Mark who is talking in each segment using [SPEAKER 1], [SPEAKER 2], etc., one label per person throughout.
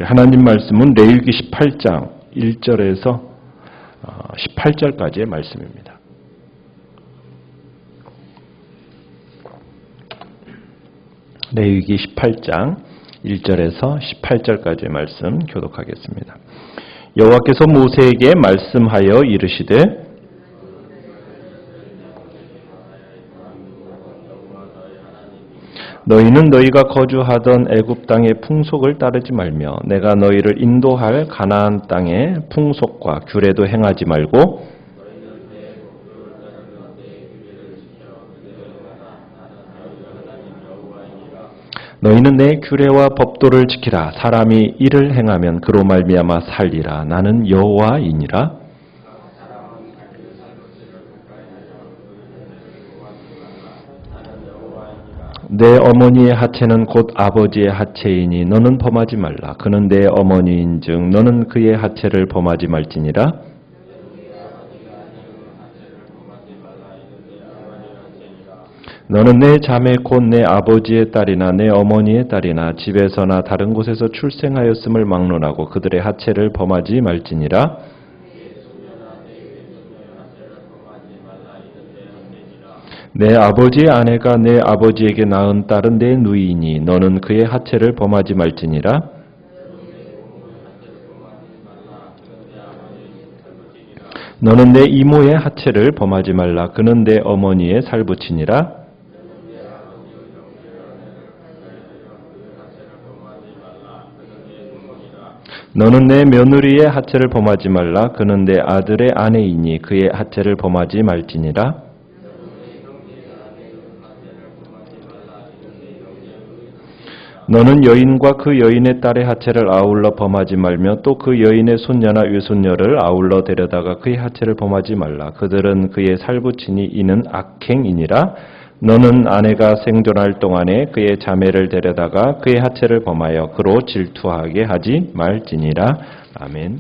[SPEAKER 1] 우리 하나님 말씀은 레위기 18장 1절에서 18절까지의 말씀입니다. 레위기 18장 1절에서 18절까지의 말씀 교독하겠습니다. 여호와께서 모세에게 말씀하여 이르시되 너희는 너희가 거주하던 애굽 땅의 풍속을 따르지 말며 내가 너희를 인도할 가나안 땅의 풍속과 규례도 행하지 말고 너희는 내 규례와 법도를 지키라. 사람이 이를 행하면 그로 말미암아 살리라. 나는 여호와이니라. 내 어머니의 하체는 곧 아버지의 하체이니 너는 범하지 말라. 그는 내 어머니인즉 너는 그의 하체를 범하지 말지니라. 너는 내 자매 곧 내 아버지의 딸이나 내 어머니의 딸이나 집에서나 다른 곳에서 출생하였음을 막론하고 그들의 하체를 범하지 말지니라. 내 아버지의 아내가 내 아버지에게 낳은 딸은 내 누이니 너는 그의 하체를 범하지 말지니라. 너는 내 이모의 하체를 범하지 말라. 그는 내 어머니의 살부치니라. 너는 내 며느리의 하체를 범하지 말라. 그는 내 아들의 아내이니 그의 하체를 범하지 말지니라. 너는 여인과 그 여인의 딸의 하체를 아울러 범하지 말며 또 그 여인의 손녀나 외손녀를 아울러 데려다가 그의 하체를 범하지 말라. 그들은 그의 살부치니 이는 악행이니라. 너는 아내가 생존할 동안에 그의 자매를 데려다가 그의 하체를 범하여 그로 질투하게 하지 말지니라. 아멘.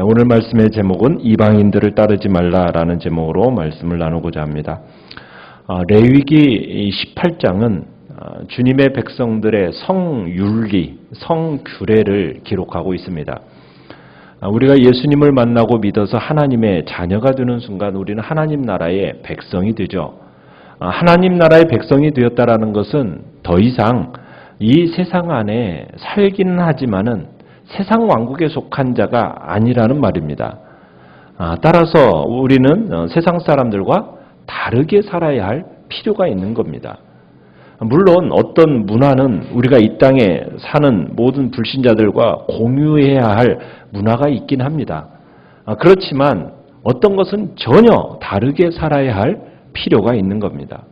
[SPEAKER 1] 오늘 말씀의 제목은 이방인들을 따르지 말라라는 제목으로 말씀을 나누고자 합니다. 레위기 18장은 주님의 백성들의 성윤리, 성규례를 기록하고 있습니다. 우리가 예수님을 만나고 믿어서 하나님의 자녀가 되는 순간 우리는 하나님 나라의 백성이 되죠. 하나님 나라의 백성이 되었다라는 것은 더 이상 이 세상 안에 살기는 하지만은 세상 왕국에 속한 자가 아니라는 말입니다. 따라서 우리는 세상 사람들과 다르게 살아야 할 필요가 있는 겁니다. 물론 어떤 문화는 우리가 이 땅에 사는 모든 불신자들과 공유해야 할 문화가 있긴 합니다. 그렇지만 어떤 것은 전혀 다르게 살아야 할 필요가 있는 겁니다.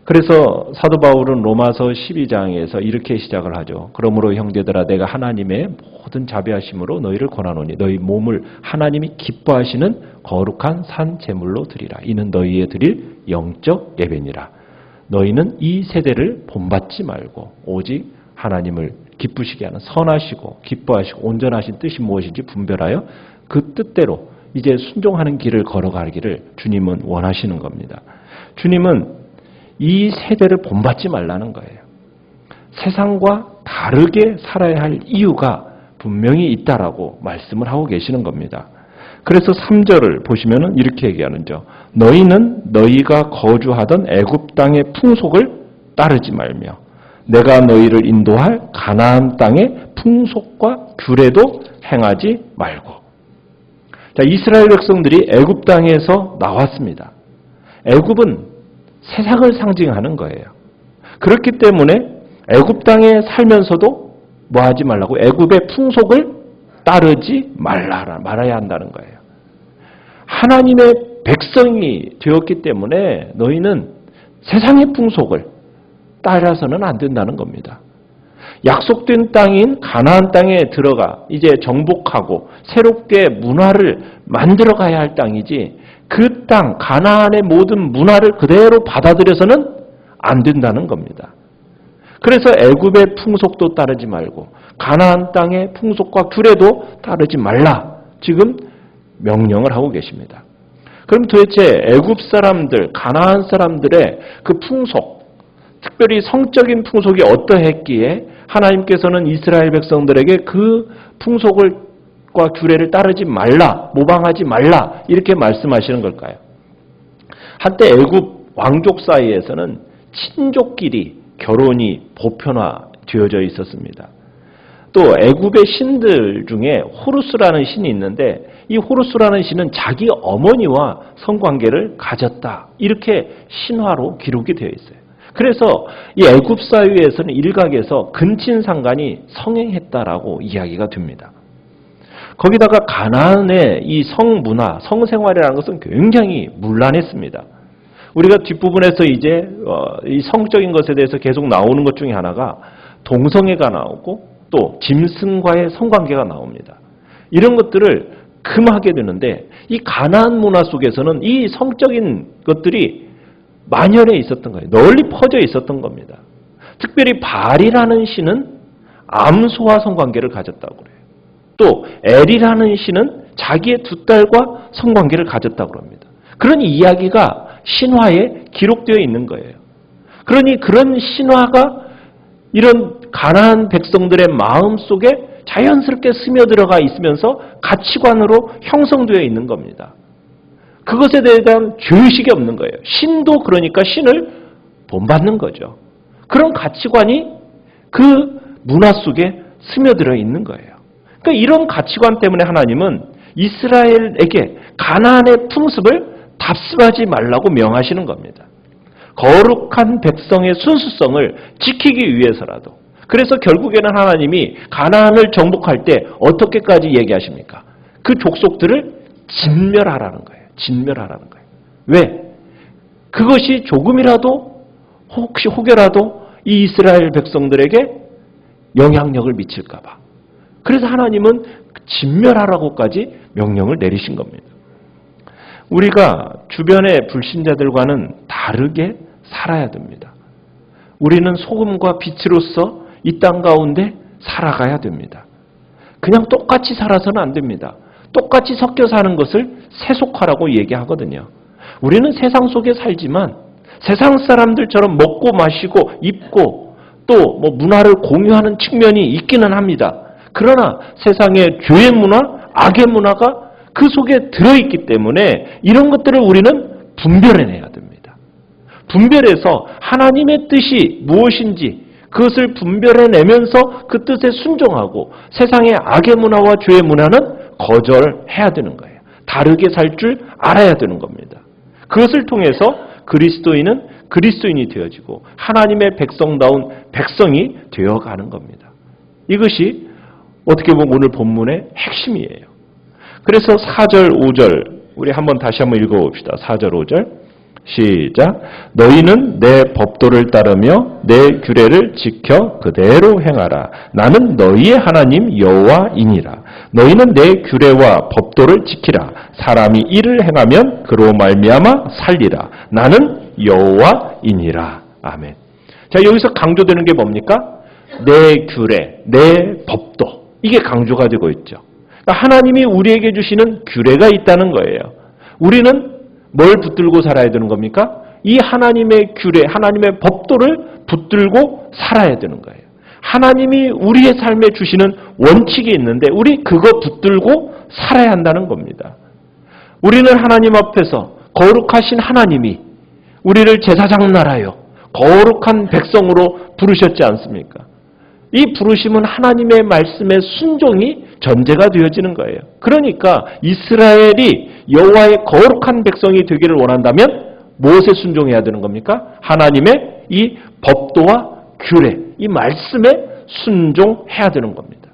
[SPEAKER 1] 그래서 사도 바울은 로마서 12장에서 이렇게 시작을 하죠. 그러므로 형제들아 내가 하나님의 모든 자비하심으로 너희를 권하노니 너희 몸을 하나님이 기뻐하시는 거룩한 산 제물로 드리라. 이는 너희의 드릴 영적 예배니라. 너희는 이 세대를 본받지 말고 오직 하나님을 기쁘시게 하는 선하시고 기뻐하시고 온전하신 뜻이 무엇인지 분별하여 그 뜻대로 이제 순종하는 길을 걸어가기를 주님은 원하시는 겁니다. 주님은 이 세대를 본받지 말라는 거예요. 세상과 다르게 살아야 할 이유가 분명히 있다라고 말씀을 하고 계시는 겁니다. 그래서 3절을 보시면은 이렇게 얘기하는죠. 너희는 너희가 거주하던 애굽 땅의 풍속을 따르지 말며 내가 너희를 인도할 가나안 땅의 풍속과 규례도 행하지 말고. 자, 이스라엘 백성들이 애굽 땅에서 나왔습니다. 애굽은 세상을 상징하는 거예요. 그렇기 때문에 애굽 땅에 살면서도 뭐 하지 말라고? 애굽의 풍속을 따르지 말아야 한다는 거예요. 하나님의 백성이 되었기 때문에 너희는 세상의 풍속을 따라서는 안 된다는 겁니다. 약속된 땅인 가나안 땅에 들어가 이제 정복하고 새롭게 문화를 만들어가야 할 땅이지 그 땅 가나안의 모든 문화를 그대로 받아들여서는 안 된다는 겁니다. 그래서 애굽의 풍속도 따르지 말고 가나안 땅의 풍속과 규례도 따르지 말라. 지금 명령을 하고 계십니다. 그럼 도대체 애굽 사람들, 가나안 사람들의 그 풍속, 특별히 성적인 풍속이 어떠했기에 하나님께서는 이스라엘 백성들에게 그 풍속과 규례를 따르지 말라, 모방하지 말라 이렇게 말씀하시는 걸까요? 한때 애굽 왕족 사이에서는 친족끼리 결혼이 보편화되어져 있었습니다. 또 애굽의 신들 중에 호루스라는 신이 있는데 이 호루스라는 신은 자기 어머니와 성관계를 가졌다. 이렇게 신화로 기록이 되어 있어요. 그래서 이 애굽 사회에서는 일각에서 근친상간이 성행했다라고 이야기가 됩니다. 거기다가 가나안의 이 성문화, 성생활이라는 것은 굉장히 문란했습니다. 우리가 뒷부분에서 이제 이 성적인 것에 대해서 계속 나오는 것 중에 하나가 동성애가 나오고 또 짐승과의 성관계가 나옵니다. 이런 것들을 금하게 되는데 이 가나안 문화 속에서는 이 성적인 것들이 만연해 있었던 거예요. 널리 퍼져 있었던 겁니다. 특별히 바알이라는 신은 암소와 성관계를 가졌다고 그래요. 또 엘이라는 신은 자기의 두 딸과 성관계를 가졌다고 합니다. 그런 이야기가 신화에 기록되어 있는 거예요. 그러니 그런 신화가 이런 가나안 백성들의 마음 속에 자연스럽게 스며들어가 있으면서 가치관으로 형성되어 있는 겁니다. 그것에 대한 죄의식이 없는 거예요. 신도 그러니까 신을 본받는 거죠. 그런 가치관이 그 문화 속에 스며들어 있는 거예요. 그러니까 이런 가치관 때문에 하나님은 이스라엘에게 가나안의 풍습을 답습하지 말라고 명하시는 겁니다. 거룩한 백성의 순수성을 지키기 위해서라도. 그래서 결국에는 하나님이 가나안을 정복할 때 어떻게까지 얘기하십니까? 그 족속들을 진멸하라는 거예요. 진멸하라는 거예요. 왜? 그것이 조금이라도 혹시 혹여라도 이 이스라엘 백성들에게 영향력을 미칠까 봐. 그래서 하나님은 진멸하라고까지 명령을 내리신 겁니다. 우리가 주변의 불신자들과는 다르게 살아야 됩니다. 우리는 소금과 빛으로서 이 땅 가운데 살아가야 됩니다. 그냥 똑같이 살아서는 안 됩니다. 똑같이 섞여 사는 것을 세속화라고 얘기하거든요. 우리는 세상 속에 살지만 세상 사람들처럼 먹고 마시고 입고 또 문화를 공유하는 측면이 있기는 합니다. 그러나 세상의 죄의 문화, 악의 문화가 그 속에 들어있기 때문에 이런 것들을 우리는 분별해내야 됩니다. 분별해서 하나님의 뜻이 무엇인지 그것을 분별해내면서 그 뜻에 순종하고 세상의 악의 문화와 죄의 문화는 거절해야 되는 거예요. 다르게 살 줄 알아야 되는 겁니다. 그것을 통해서 그리스도인은 그리스도인이 되어지고 하나님의 백성다운 백성이 되어가는 겁니다. 이것이 어떻게 보면 오늘 본문의 핵심이에요. 그래서 4절, 5절 우리 다시 한번 읽어봅시다. 4절, 5절 시작. 너희는 내 법도를 따르며 내 규례를 지켜 그대로 행하라. 나는 너희의 하나님 여호와이니라. 너희는 내 규례와 법도를 지키라. 사람이 이를 행하면 그로 말미암아 살리라. 나는 여호와이니라. 아멘. 자, 여기서 강조되는 게 뭡니까? 내 규례, 내 법도. 이게 강조가 되고 있죠. 그러니까 하나님이 우리에게 주시는 규례가 있다는 거예요. 우리는 뭘 붙들고 살아야 되는 겁니까? 이 하나님의 규례, 하나님의 법도를 붙들고 살아야 되는 거예요. 하나님이 우리의 삶에 주시는 원칙이 있는데 우리 그거 붙들고 살아야 한다는 겁니다. 우리는 하나님 앞에서 거룩하신 하나님이 우리를 제사장 나라요, 거룩한 백성으로 부르셨지 않습니까? 이 부르심은 하나님의 말씀에 순종이 전제가 되어지는 거예요. 그러니까 이스라엘이 여호와의 거룩한 백성이 되기를 원한다면 무엇에 순종해야 되는 겁니까? 하나님의 이 법도와 규례, 이 말씀에 순종해야 되는 겁니다.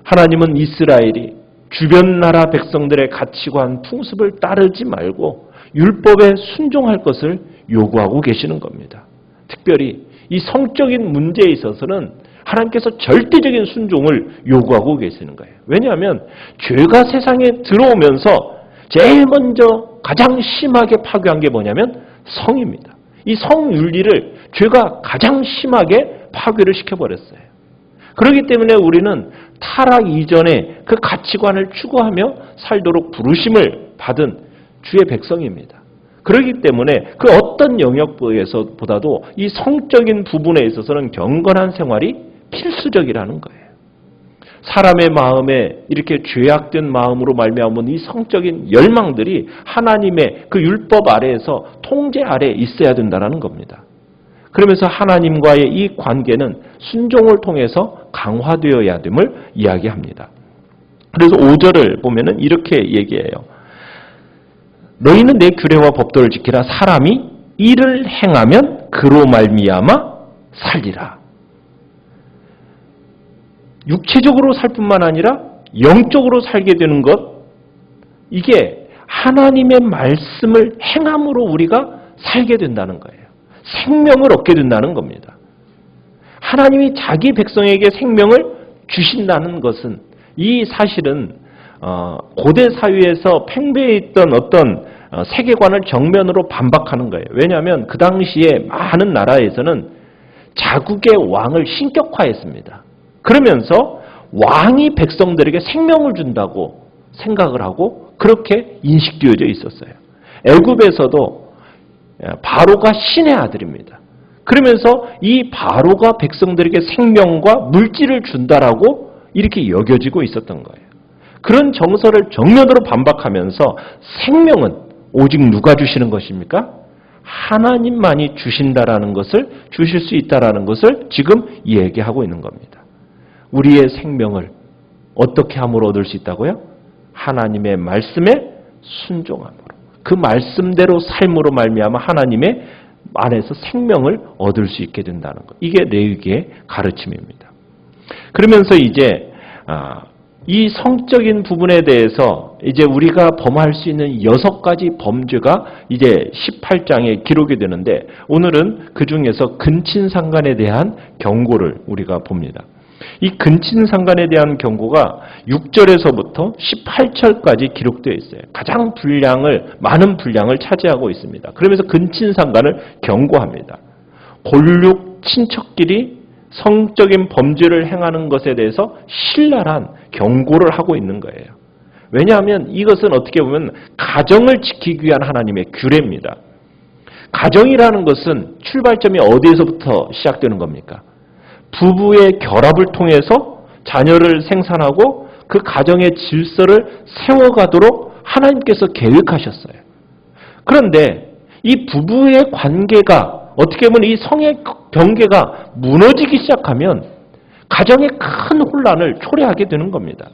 [SPEAKER 1] 하나님은 이스라엘이 주변 나라 백성들의 가치관, 풍습을 따르지 말고 율법에 순종할 것을 요구하고 계시는 겁니다. 특별히 이 성적인 문제에 있어서는 하나님께서 절대적인 순종을 요구하고 계시는 거예요. 왜냐하면 죄가 세상에 들어오면서 제일 먼저 가장 심하게 파괴한 게 뭐냐면 성입니다. 이 성윤리를 죄가 가장 심하게 파괴를 시켜버렸어요. 그렇기 때문에 우리는 타락 이전에 그 가치관을 추구하며 살도록 부르심을 받은 주의 백성입니다. 그렇기 때문에 그 어떤 영역에서보다도 이 성적인 부분에 있어서는 경건한 생활이 필수적이라는 거예요. 사람의 마음에 이렇게 죄악된 마음으로 말미암은 이 성적인 열망들이 하나님의 그 율법 아래에서 통제 아래에 있어야 된다는 겁니다. 그러면서 하나님과의 이 관계는 순종을 통해서 강화되어야 됨을 이야기합니다. 그래서 5절을 보면은 이렇게 얘기해요. 너희는 내 규례와 법도를 지키라. 사람이 이를 행하면 그로 말미암아 살리라. 육체적으로 살 뿐만 아니라 영적으로 살게 되는 것, 이게 하나님의 말씀을 행함으로 우리가 살게 된다는 거예요. 생명을 얻게 된다는 겁니다. 하나님이 자기 백성에게 생명을 주신다는 것은 이 사실은 고대 사회에서 팽배해 있던 어떤 세계관을 정면으로 반박하는 거예요. 왜냐하면 그 당시에 많은 나라에서는 자국의 왕을 신격화했습니다. 그러면서 왕이 백성들에게 생명을 준다고 생각을 하고 그렇게 인식되어져 있었어요. 애굽에서도 바로가 신의 아들입니다. 그러면서 이 바로가 백성들에게 생명과 물질을 준다라고 이렇게 여겨지고 있었던 거예요. 그런 정서를 정면으로 반박하면서 생명은 오직 누가 주시는 것입니까? 하나님만이 주신다라는 것을, 주실 수 있다라는 것을 지금 얘기하고 있는 겁니다. 우리의 생명을 어떻게 함으로 얻을 수 있다고요? 하나님의 말씀에 순종함으로. 그 말씀대로 삶으로 말미암아 하나님의 안에서 생명을 얻을 수 있게 된다는 것. 이게 레위기의 가르침입니다. 그러면서 이제 이 성적인 부분에 대해서 이제 우리가 범할 수 있는 6가지 범죄가 이제 18장에 기록이 되는데 오늘은 그 중에서 근친상간에 대한 경고를 우리가 봅니다. 이 근친상간에 대한 경고가 6절에서부터 18절까지 기록되어 있어요. 가장 많은 분량을 차지하고 있습니다. 그러면서 근친상간을 경고합니다. 골육 친척끼리 성적인 범죄를 행하는 것에 대해서 신랄한 경고를 하고 있는 거예요. 왜냐하면 이것은 어떻게 보면 가정을 지키기 위한 하나님의 규례입니다. 가정이라는 것은 출발점이 어디에서부터 시작되는 겁니까? 부부의 결합을 통해서 자녀를 생산하고 그 가정의 질서를 세워가도록 하나님께서 계획하셨어요. 그런데 이 부부의 관계가 어떻게 보면 이 성의 경계가 무너지기 시작하면 가정에 큰 혼란을 초래하게 되는 겁니다.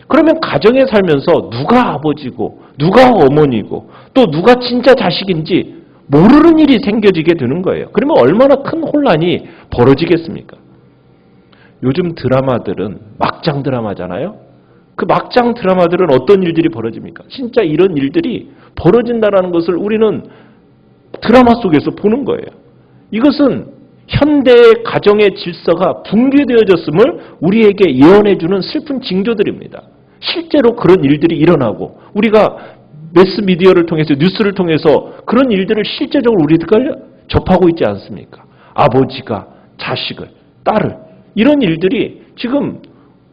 [SPEAKER 1] 그러면 가정에 살면서 누가 아버지고 누가 어머니고 또 누가 진짜 자식인지 모르는 일이 생겨지게 되는 거예요. 그러면 얼마나 큰 혼란이 벌어지겠습니까? 요즘 드라마들은 막장 드라마잖아요. 그 막장 드라마들은 어떤 일들이 벌어집니까? 진짜 이런 일들이 벌어진다는 것을 우리는 드라마 속에서 보는 거예요. 이것은 현대의 가정의 질서가 붕괴되어졌음을 우리에게 예언해주는 슬픈 징조들입니다. 실제로 그런 일들이 일어나고 우리가 매스미디어를 통해서 뉴스를 통해서 그런 일들을 실제적으로 우리가 접하고 있지 않습니까? 아버지가 자식을, 딸을 이런 일들이 지금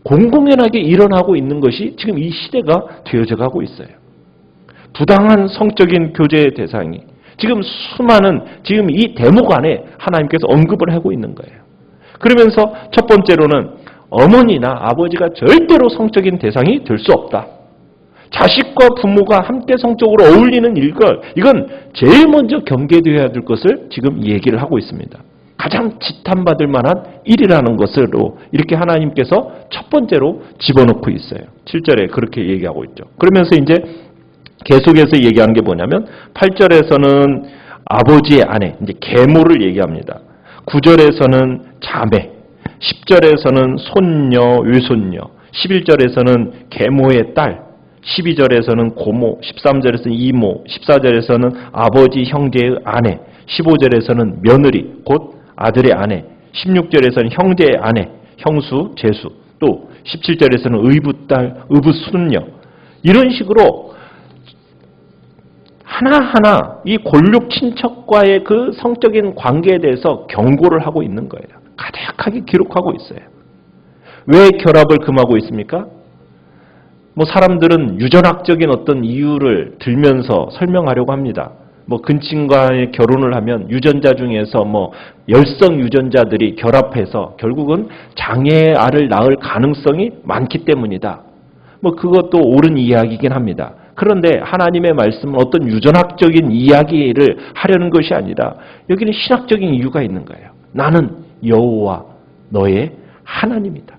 [SPEAKER 1] 공공연하게 일어나고 있는 것이 지금 이 시대가 되어져 가고 있어요. 부당한 성적인 교제의 대상이 지금 수많은 지금 이 대목 안에 하나님께서 언급을 하고 있는 거예요. 그러면서 첫 번째로는 어머니나 아버지가 절대로 성적인 대상이 될 수 없다. 자식과 부모가 함께 성적으로 어울리는 일걸 이건 제일 먼저 경계되어야 될 것을 지금 얘기를 하고 있습니다. 가장 지탄받을 만한 일이라는 것으로 이렇게 하나님께서 첫 번째로 집어넣고 있어요. 7절에 그렇게 얘기하고 있죠. 그러면서 이제 계속해서 얘기하는 게 뭐냐면 8절에서는 아버지의 아내, 이제 계모를 얘기합니다. 9절에서는 자매, 10절에서는 손녀, 외손녀, 11절에서는 계모의 딸, 12절에서는 고모, 13절에서는 이모, 14절에서는 아버지 형제의 아내, 15절에서는 며느리, 곧 아들의 아내, 16절에서는 형제의 아내, 형수, 제수, 또 17절에서는 의붓딸, 의붓손녀 이런 식으로 하나하나 이 골육 친척과의 그 성적인 관계에 대해서 경고를 하고 있는 거예요. 가득하게 기록하고 있어요. 왜 결합을 금하고 있습니까? 뭐 사람들은 유전학적인 어떤 이유를 들면서 설명하려고 합니다. 뭐 근친과의 결혼을 하면 유전자 중에서 뭐 열성 유전자들이 결합해서 결국은 장애의 알을 낳을 가능성이 많기 때문이다. 뭐 그것도 옳은 이야기이긴 합니다. 그런데 하나님의 말씀은 어떤 유전학적인 이야기를 하려는 것이 아니라 여기는 신학적인 이유가 있는 거예요. 나는 여호와 너의 하나님이다.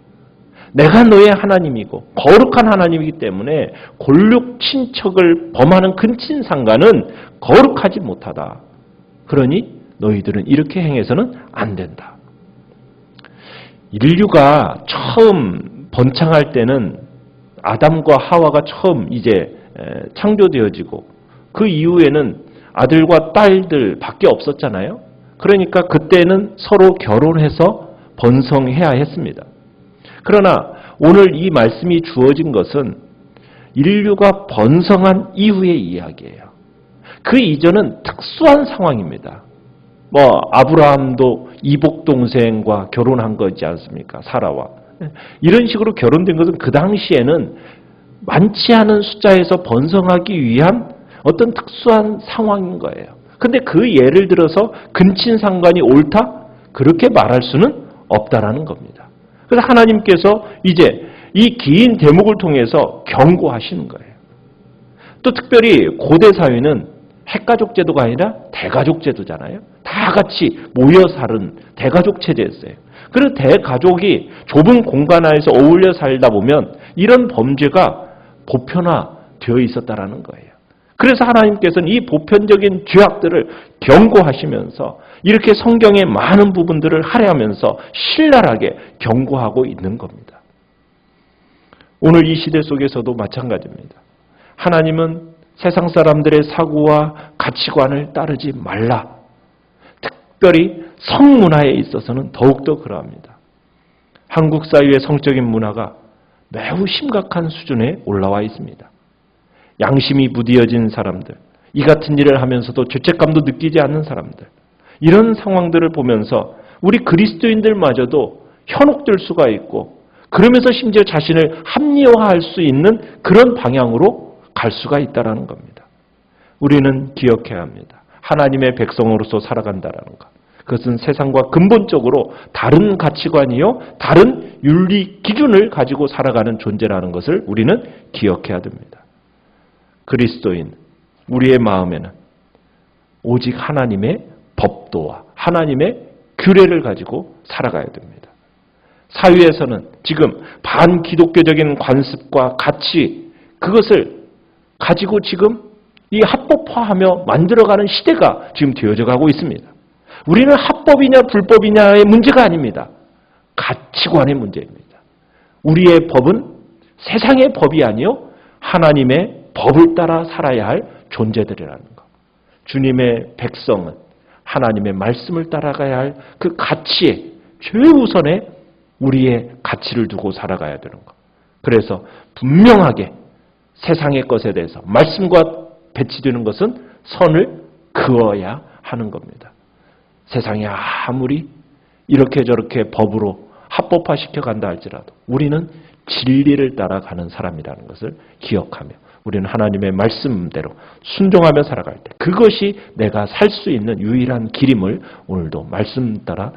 [SPEAKER 1] 내가 너의 하나님이고 거룩한 하나님이기 때문에 골육 친척을 범하는 근친상간은 거룩하지 못하다. 그러니 너희들은 이렇게 행해서는 안 된다. 인류가 처음 번창할 때는 아담과 하와가 처음 이제 창조되어지고 그 이후에는 아들과 딸들밖에 없었잖아요. 그러니까 그때는 서로 결혼해서 번성해야 했습니다. 그러나 오늘 이 말씀이 주어진 것은 인류가 번성한 이후의 이야기예요. 그 이전은 특수한 상황입니다. 뭐 아브라함도 이복 동생과 결혼한 거지 않습니까? 사라와. 이런 식으로 결혼된 것은 그 당시에는 많지 않은 숫자에서 번성하기 위한 어떤 특수한 상황인 거예요. 근데 그 예를 들어서 근친상간이 옳다? 그렇게 말할 수는 없다라는 겁니다. 그래서 하나님께서 이제 이 긴 대목을 통해서 경고하시는 거예요. 또 특별히 고대 사회는 핵가족 제도가 아니라 대가족 제도잖아요. 다 같이 모여 사는 대가족 체제였어요. 그래서 대가족이 좁은 공간 안에서 어울려 살다 보면 이런 범죄가 보편화되어 있었다라는 거예요. 그래서 하나님께서는 이 보편적인 죄악들을 경고하시면서 이렇게 성경의 많은 부분들을 할애하면서 신랄하게 경고하고 있는 겁니다. 오늘 이 시대 속에서도 마찬가지입니다. 하나님은 세상 사람들의 사고와 가치관을 따르지 말라. 특별히 성문화에 있어서는 더욱더 그러합니다. 한국 사회의 성적인 문화가 매우 심각한 수준에 올라와 있습니다. 양심이 무디어진 사람들, 이 같은 일을 하면서도 죄책감도 느끼지 않는 사람들, 이런 상황들을 보면서 우리 그리스도인들마저도 현혹될 수가 있고 그러면서 심지어 자신을 합리화할 수 있는 그런 방향으로 갈 수가 있다는 겁니다. 우리는 기억해야 합니다. 하나님의 백성으로서 살아간다는 것. 그것은 세상과 근본적으로 다른 가치관이요, 다른 윤리 기준을 가지고 살아가는 존재라는 것을 우리는 기억해야 됩니다. 그리스도인, 우리의 마음에는 오직 하나님의 법도와 하나님의 규례를 가지고 살아가야 됩니다. 사회에서는 지금 반기독교적인 관습과 가치, 그것을 가지고 지금 이 합법화하며 만들어가는 시대가 지금 되어져 가고 있습니다. 우리는 합법이냐 불법이냐의 문제가 아닙니다. 가치관의 문제입니다. 우리의 법은 세상의 법이 아니요 하나님의 법을 따라 살아야 할 존재들이라는 것. 주님의 백성은 하나님의 말씀을 따라가야 할 그 가치에 최우선에 우리의 가치를 두고 살아가야 되는 것. 그래서 분명하게 세상의 것에 대해서 말씀과 배치되는 것은 선을 그어야 하는 겁니다. 세상이 아무리 이렇게 저렇게 법으로 합법화시켜 간다 할지라도 우리는 진리를 따라가는 사람이라는 것을 기억하며 우리는 하나님의 말씀대로 순종하며 살아갈 때 그것이 내가 살 수 있는 유일한 길임을 오늘도 말씀 따라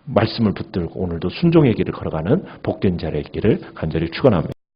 [SPEAKER 1] 말씀을 붙들고 오늘도 순종의 길을 걸어가는 복된 자리의 길을 간절히 축원합니다.